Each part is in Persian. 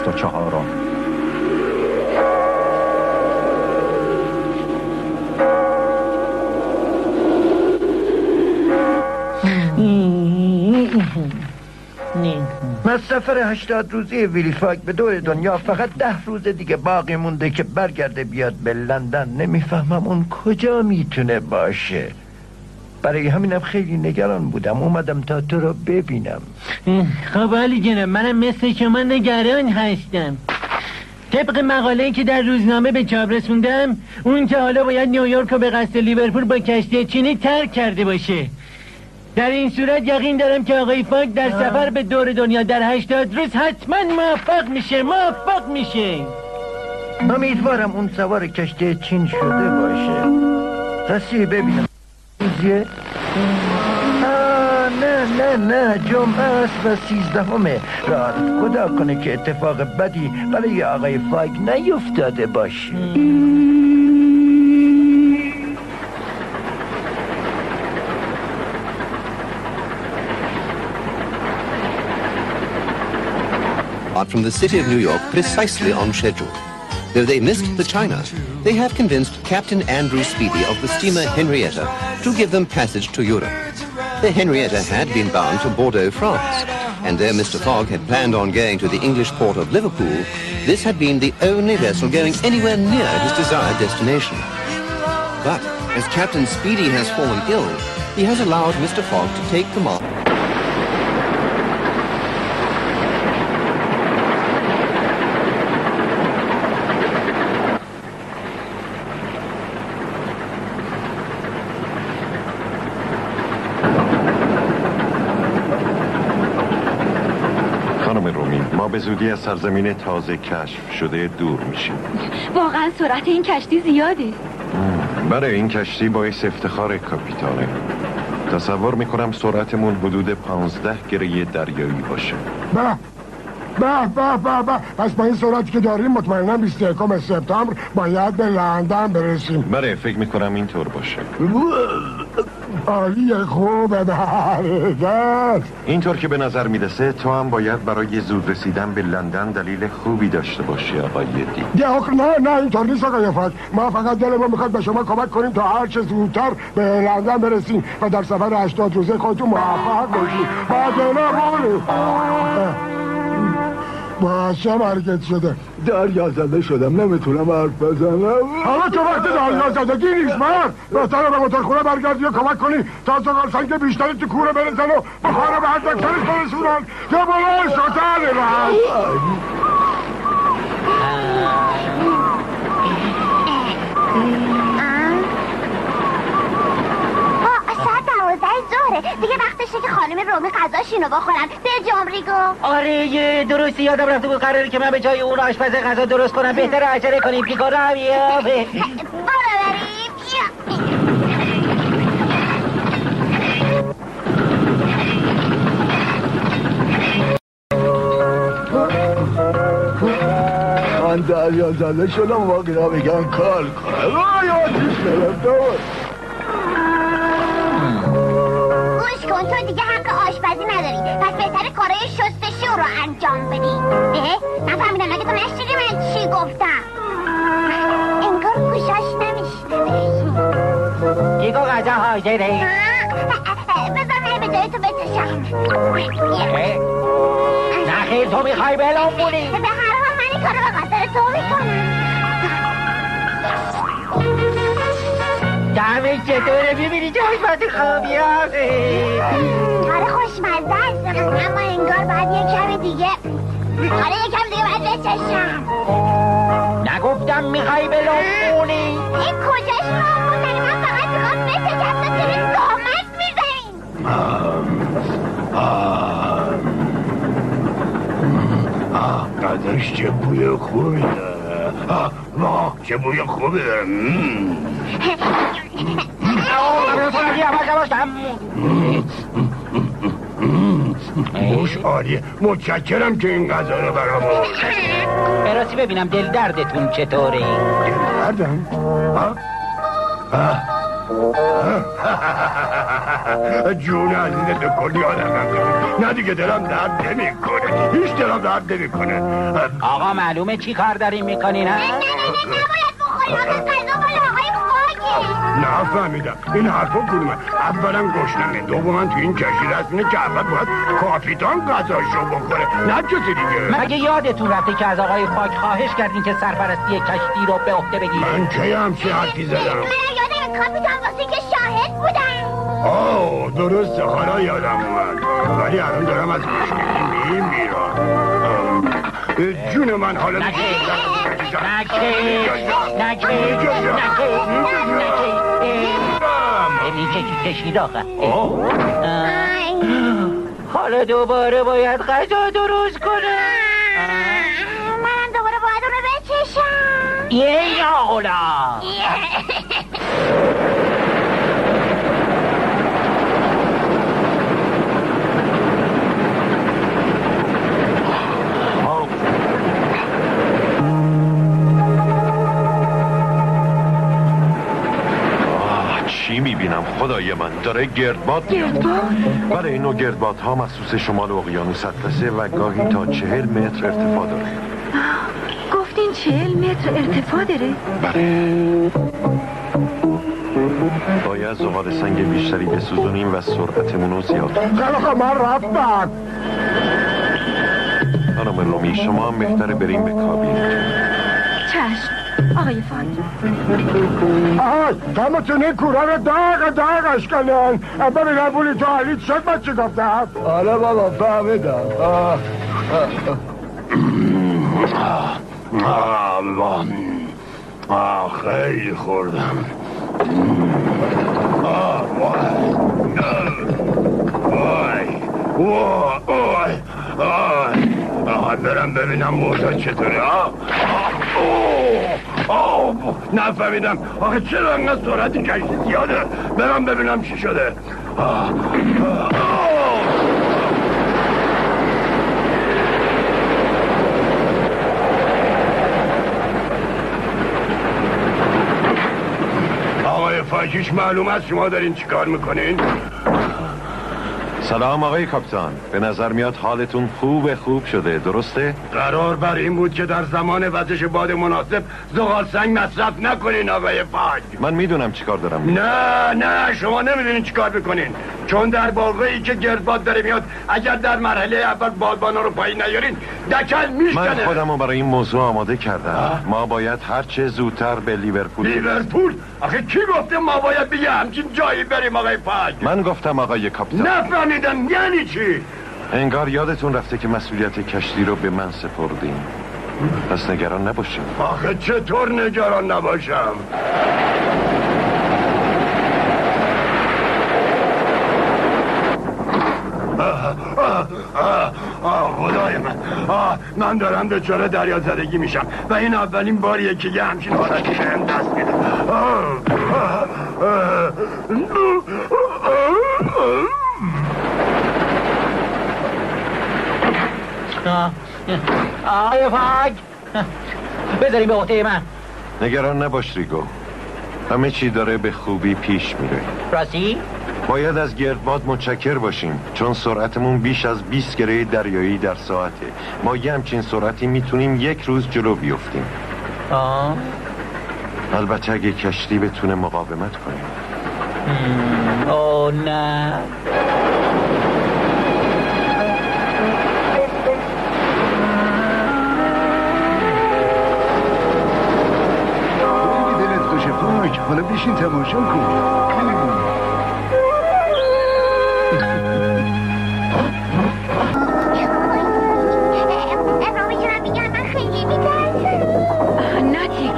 64. من سفر 80 روزه ویلی فاگ به دور دنیا فقط 10 روز دیگه باقی مونده که برگرده بیاد به لندن. نمیفهمم اون کجا میتونه باشه. برای همینم خیلی نگران بودم اومدم تا تو رو ببینم. خب علی جناب، منم مثل شما نگران هستم. طبق مقاله‌ای که در روزنامه به چاپ رسوندم، اون که حالا باید نیویورک رو به قصد لیورپول با کشتی چینی ترک کرده باشه. در این صورت یقین دارم که آقای فاگ در سفر به دور دنیا در 80 روز حتما موفق میشه. امیدوارم اون سوار کشتی چین شده باشه. راستی ببینم چیزیه؟ نه جمعه است و 13 راه. خدا کنه که اتفاق بدی برای آقای فاگ نیفتاده باشه. From the city of New York precisely on schedule. Though they missed the China, they have convinced Captain Andrew Speedy of the steamer Henrietta to give them passage to Europe. The Henrietta had been bound to Bordeaux, France, and though Mr. Fogg had planned on going to the English port of Liverpool, this had been the only vessel going anywhere near his desired destination. But as Captain Speedy has fallen ill, he has allowed Mr. Fogg to take command. به زودی از سرزمین تازه کشف شده دور میشیم. واقعا سرعت این کشتی زیاده. برای این کشتی باعث افتخار کاپیتانه. تصور میکنم سرعتمون حدود 15 گره دریایی باشه. به پس با این سرعتی که داریم مطمئناً 21 سپتامبر باید به لندن برسیم. بله فکر میکنم اینطور باشه. عالیه، خوبه برادر. اینطور که به نظر میرسه تو هم باید برای زود رسیدن به لندن دلیل خوبی داشته باشی آقای دی. نه اینطور نیست آقای فاگ. ما فقط دلمون میخواد به شما کمک کنیم تا هر چه زودتر به لندن برسیم و در سفر 80 روزه خودتون موفق باشید. باشه مرگت شده. دریا زده شدم، نمیتونم حرف بزنم. حالا تو وقت دریا زدگی نیست مرد. بهتره به موتورخونه برگردی و کمک کنی تا زغال سنگ بیشتری تو کوره برسن و بخاره به هر دکترش برسونن که بلای شتره رد. 12 دیگه وقتشه که خانم رومی غذاشینو بخورم. به جمریگو. آره درستی یادم رفته بود قراره که من به جای اون آشپز غذا درست کنم. بهتره عجله کنیم پیکارو هم یافه. برو بریم. من دریا زده شدم و اینا بگن کار کنم. آی آتیش گرفته. گوش کن، تو دیگه حق آشپزی نداری. پس بهتره کارهای شستشو رو انجام بدی. نفهمیدم مگه تو نشنیدی من چی گفتم؟ انگار گوشاش نمیشنوه. دیگه غذا حاضره. بذار من به جای تو بچشم. نه خیلی تو میخوای بلام بونی. به هر حال من این کارو به خاطر تو میکنم. دمه چطوره ببینی چه آشپز خوابی آخه. آره خوشمزه است اما انگار باید یک کم دیگه. آره یک کم دیگه باید بچشم. نگفتم میخوای بلام بونی. این کجاش راه بودنی؟ من فقط میخوام بچشم تو توی زحمت میزنیم. قدرش چه بوی خوبی داره. چه بوی خوبی داره. موش عالیه. متشکرم که این غذا رو برام آوردید. براستی ببینم دل دردتون چطوره؟ دل دردم؟ جون عزیزت رو کلی آدم نه دیگه دلم درد نمی کنه، هیچ دلم درد نمی کنه. آقا معلومه چی کار داریم میکنین ها؟ نباید بخوریم غذا مال آقای خاکه. نفهمیدم این حرفا کدومه؟ اولا گشنمه، دوما تو این کشتی رسمینه که اول باید کاپیتان غذاشو بخوره نه کسی دیگه. مگه یادتون رفته که از آقای خاک خواهش کردین که سرپرستی کشتی رو به عهده بگیره؟ من کی همچی حرفی زدم؟ من یادم کاپیتان واسه که شاهد بودم. آه درسته، حالا یادم اومد، ولی الان دارم از گشنگی میمیرم. جون من حالا نکه میشه کشید آخه. حالا دوباره باید غذا درست کنه. منم دوباره باید اونو بچشم. یه آقلا چی میبینم خدای من؟ داره گردباد میاد. بله این نوع گردباد ها مخصوص شمال اقیانوس اطلسه و گاهی تا 40 متر ارتفاع داره. گفتین 40 متر ارتفاع داره؟ بله. باید زغال سنگ بیشتری بسوزونیم و سرعتمون رو زیاد کنیم. خیلی من رفتم. خانم رومی شما هم بهتره بریم به کابین. چشم آقای فاک. آی تمتونه کوره رو داغش کنن. ببینم بولی تو حالیت شد من چی گفتم؟ آره بابا فهمیدم. خیلی خوردم. برم ببینم موضوع چطوره. نفهمیدم آخه چرا انقدر سرعت کشتی زیاده. برم ببینم چی شده. آقای فاکیش معلوم است شما دارین چیکار میکنین؟ سلام آقای کاپیتان، به نظر میاد حالتون خوب شده، درسته؟ قرار بر این بود که در زمان وزش باد مناسب زغال سنگ مصرف نکنین آقای فاک. من میدونم چیکار دارم. نه شما نمیدونین چیکار بکنین، چون در موقعی که گردباد داره میاد اگر در مرحله اول بادبانا رو پایین نیارین دکل میشکنه. من خودم رو برای این موضوع آماده کردم. ما باید هرچه زودتر به لیورپول؟ آخه کی گفته ما باید بگه همچین جایی بریم آقای فاک؟ من گفتم آقای کاپیتان. نفهمیدم یعنی چی؟ انگار یادتون رفته که مسئولیت کشتی رو به من سپردین. پس نگران نباشین. آخه چطور نگران نباشم؟ خدای من دارم دچار دریا زدگی میشم و این اولین باریه که یه همچین حالتی بهم دست میده. آقای فاک بذاریم به عهده من. نگران نباش ریگو، همه چی داره به خوبی پیش میره. راستی؟ باید از گردباد متشکر باشیم چون سرعتمون بیش از 20 گره دریایی در ساعته. ما یه همچین سرعتی میتونیم یک روز جلو بیفتیم. البته اگه کشتی بتونه مقاومت کنه. اوه نه. دلت خوشه فاک، حالا بیشین تماشا کن.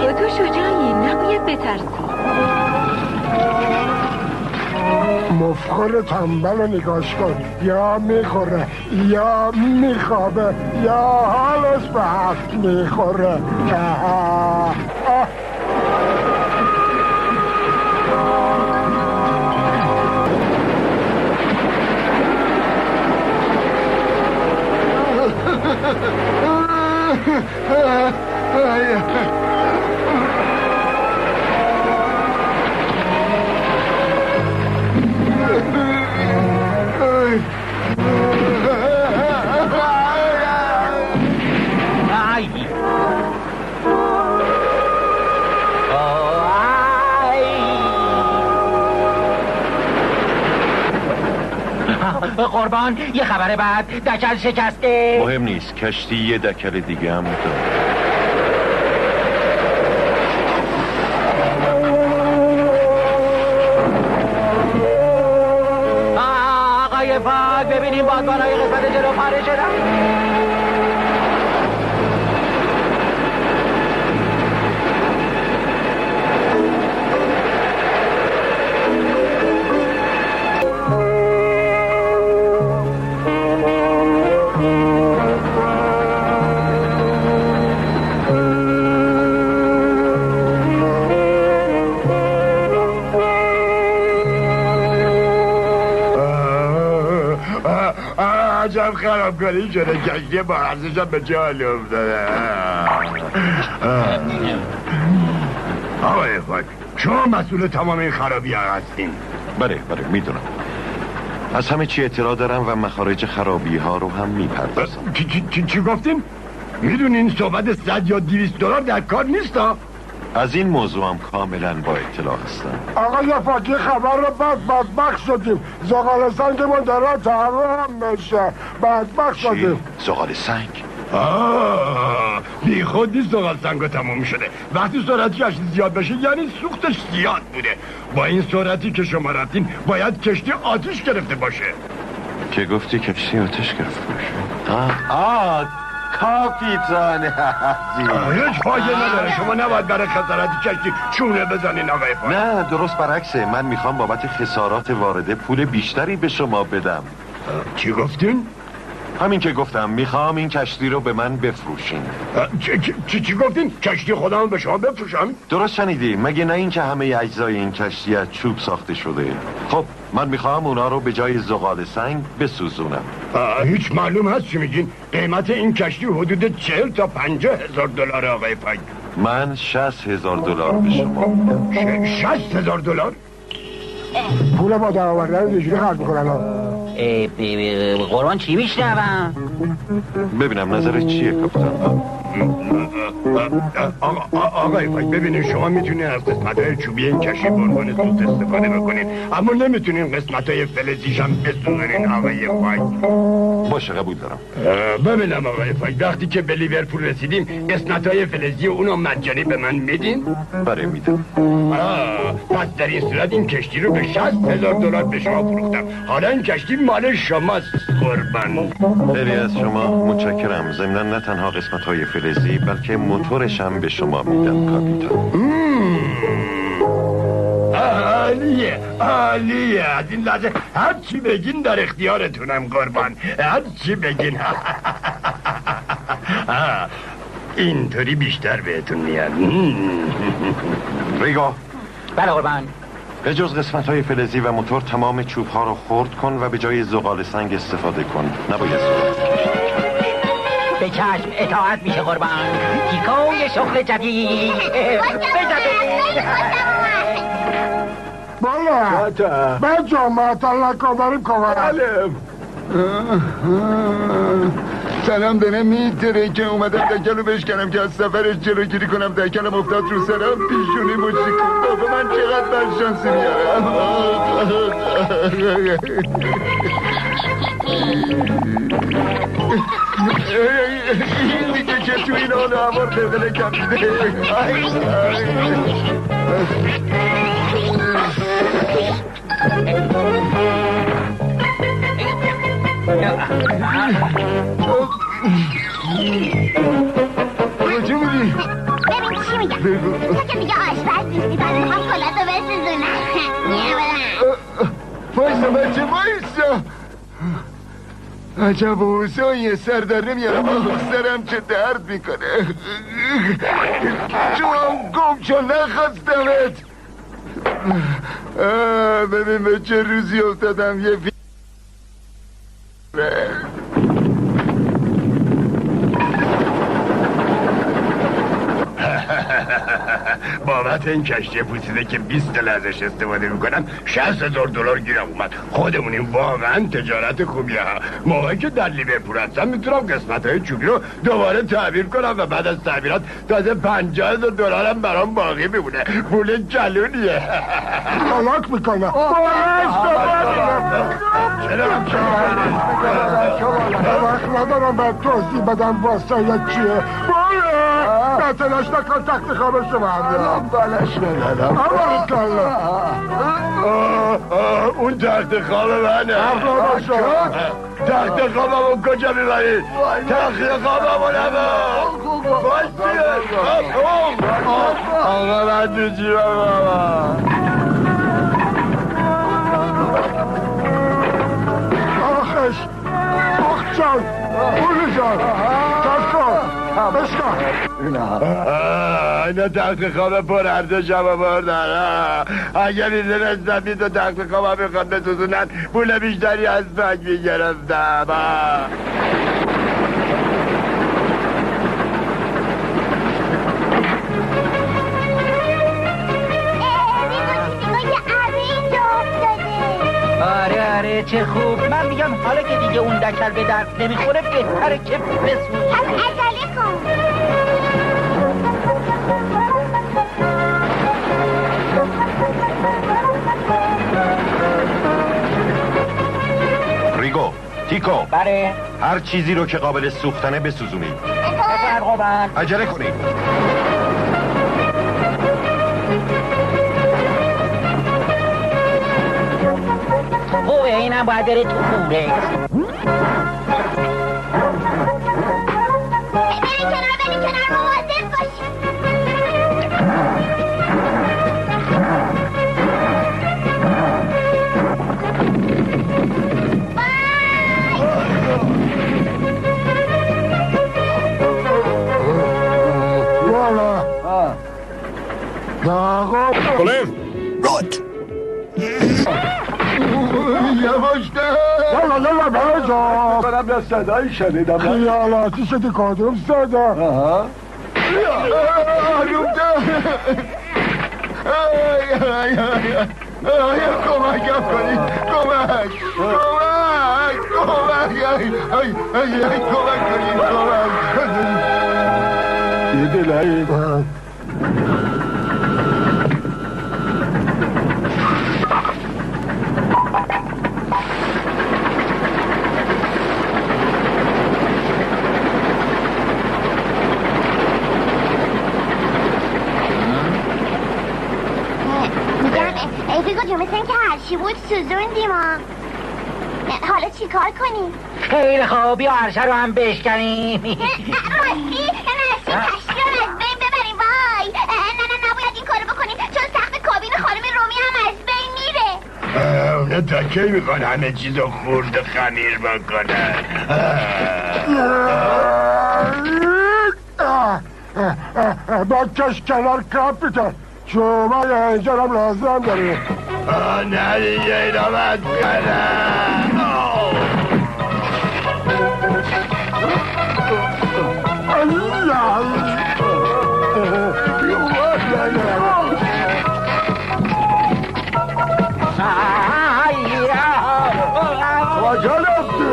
تو شجاعی، نباید بترسی. مفخر تنبل رو نگاش کن، یا میخوره یا میخوابه یا حالش به هفت میخوره. کشتی. قربان یه خبر بعد دکل شکسته. مهم نیست، کشتی یه دکل دیگه هم داره. آقای فاک ببینیم بادبانای قسمت جلو پاره شدن. عجب خرابکاری شده، کشتی با ارزشم به جال افتاده. آقای فاک، شما مسئول تمام این خرابی ها هستین؟ بله میدونم. از همه چی اطلاع دارم و مخارج خرابی ها رو هم میپردازم. چی گفتین؟ میدونین صحبت 100 یا 200 دلار در کار نیست ها؟ از این موضوع هم کاملا با اطلاع هستم. آقای فاکی خبر رو بدبخت شدیم. زغال سنگمون داره تحریم میشه. بدبخت شدیم. زغال سنگ؟ بی خود نیست زغال سنگ تموم شده. وقتی سرعتی کشتی زیاد بشه یعنی سوختش زیاد بوده. با این سرعتی که شما رفتین باید کشتی آتش گرفته باشه. که گفتی کشتی آتش گرفته باشه؟ کاپیتان عزیز، هیچ فایده نداره. شما نباید برای خسارت کشتی چونه بزنین آقای فاک. نه، درست برعکسه. من میخوام بابت خسارات وارده پول بیشتری به شما بدم. چی گفتین؟ همین که گفتم میخوام این کشتی رو به من بفروشین. چی گفتین؟ کشتی خودمون به شما بفروشم؟ درست شنیدی. مگه نه این که همه اجزای این کشتی از چوب ساخته شده؟ خب من میخوام اونا رو به جای زغال سنگ بسوزونم. هیچ معلوم هست چی میگین؟ قیمت این کشتی حدود 40 تا 50,000 دلار آقای فاک. من 60,000 دلار به شما. 60,000 دلار؟ پول ما در آوردن رو دیجوری خرد میکنن ها. قربان چی میشنوم؟ ببینم نظرت چیه کاپیتان؟ آقای فاک ببینید، شما میتونید از قسمت‌های چوبی این کشتی به عنوان سوخت استفاده بکنید، اما نمیتونین قسمت‌های فلزیش هم بسوزونین آقای فاک. باشه قبول دارم. ببینم آقای فاک، وقتی که به لیورپول رسیدیم قسمت‌های فلزی اونو مجانی به من میدین؟ بله میدم. پس در این صورت این کشتی رو به 60,000 دلار به شما فروختم. حالا این کشتی مال شماست قربان. خیلی از شما متشکرم. ضمناً نه تنها قسمت‌های فلزی بلکه موتورش هم به شما میدم کاپیتان. عالیه. از این لحظه هر چی بگین در اختیارتونم قربان. هر چی بگین. اینطوری بیشتر بهتون میاد. ریگو. بله قربان. به جز قسمت‌های فلزی و موتور تمام چوب‌ها رو خرد کن و به جای زغال سنگ استفاده کن. نباید سرعت کشتی. به چشم اطاعت میشه قربان. تیکای شغل جدید. بله من جامعه نکن داریم کمارم. سلام دارم میتره که اومدم دکلو بشکنم که از سفرش جلوگیری کنم. دکلم افتاد رو سرم، پیشونی مشتی کن. بابا من چقدر بدشانسی میارم. این دیگه که تو این حال هوار دقیقه کم میده. کجا بودی؟ ببین چی میگم. تو که دیگه آشپز نیستی، من میخوام کلاتو بسوزونم. وایسا بچه وایسا. عجب اوزایی سر در نمیارم. سرم چه درد میکنه. جوام گم چون نخواستمت. ببین به چه روزی افتادم. یه بابت این کشتی پوسیده که 20 سال ازش استفاده میکنم $60,000 گیرم اومد. خودمونیم واقعا تجارت خوبیه. موقعی که در لیورپول هستم میتونم قسمت‌های چوبی رو دوباره تعمیر کنم و بعد از تعمیرات تازه $50,000 هم برام باقی میمونه. پول جلونیه. غلط میکنه. وقت ندارم باید توضیح بدم واسه چیه. باید نتلاش نکن تخت خواب شما هم بالش ندارم. اون تخت خواب منه. تخت خوابمون کجا میبرید؟ تخت خوابمون آقا من تو جیبم بابا. آخش آخ جان پولی جان بشکن اینا تخت خواب پر ارزش هم بردن. اگه میدونستم بی تو تخت خواب میخواد بسوزونن پول بیشتری از بنک میگرفتم. آره چه خوب. من میگم حالا که دیگه اون دکل به درد نمیخوره بهتره که بسوزی. پس عجله کن. ریگو، تیکو، بله هر چیزی رو که قابل سوختنه بسوزونید. بفرمایید. عجله کنید. خوبه اینم باید بره تو کوره. برین کنار مواظب باشید. کلیم Right. یواش ده یالا بجا برم یه صدایی شنیدم. خیالاتی شدی کدوم صدا آروم ده کمکم کنید. کمک کنید. یه دلایی ریگو جو مثل این که هرچی بود سوزوندیم. حالا چی کار کنیم؟ خیلی خوب بیا عرشه رو هم بشکنیم. راستی کشتی رو از بین ببریم. وای نه نباید این کارو بکنیم چون سقف کابین خانم رومی هم از بین میره. اونا تا کی میخوان همه چیزو خورد و خمیر بکنن؟ با کش کنار کاپیتان شما یه اینجا هم لازم داریم. نه دیگه اینا بد کنن. کجا رفتی؟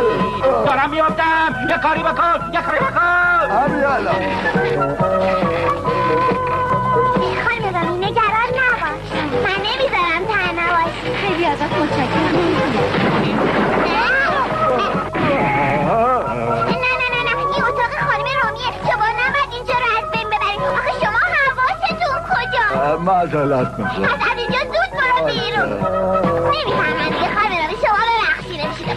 دارم میافتم. یه کاری بکن. همین الان. خانم رامی نگران نباش. من نمیذارم تنها باشی. خیلی ازت متشکرم. نه این اتاق خانم رامیه. شما نباید اینجا رو از بین ببرید. آخه شما حواستون کجا؟ معذرت میخوام. از اینجا زود برو بیرون. نمیفهمم دیگه خانم رامی. شما ببخشید نمیشید.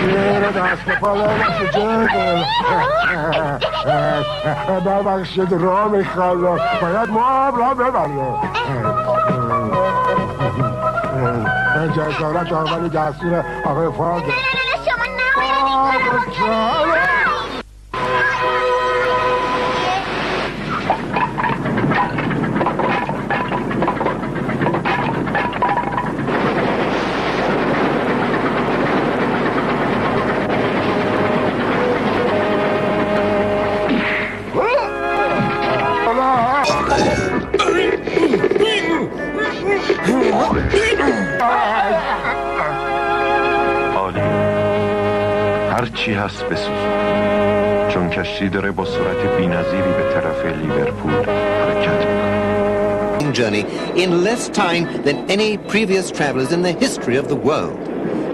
یه دست به پا نمیشه جد ببخشید را میخواد باید ما را ببریم. جسارت آقای دستور آقای فاده. نه شما نباید این کارو بکنید. پس بسوزون، چون کشتی داره با سرعت بی‌نظیری به طرف لیورپول حرکت میکنه. Journey in less time than any previous travelers in the history of the world.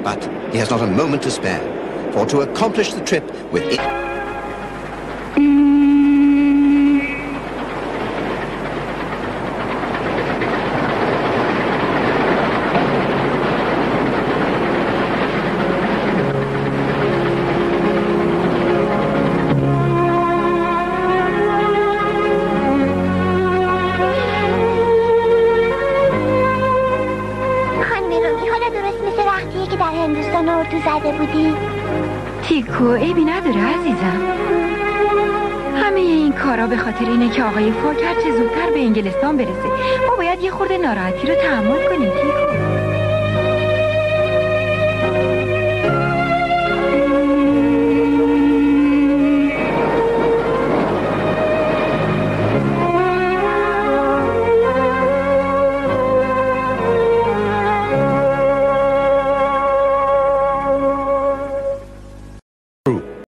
But he has not a moment to spare, for to accomplish the trip with it. تیکو عیبی نداره عزیزم. همه این کارا به خاطر اینه که آقای فاک هرچه زودتر به انگلستان برسه. ما باید یه خورده ناراحتی رو تحمل کنیم تیکو.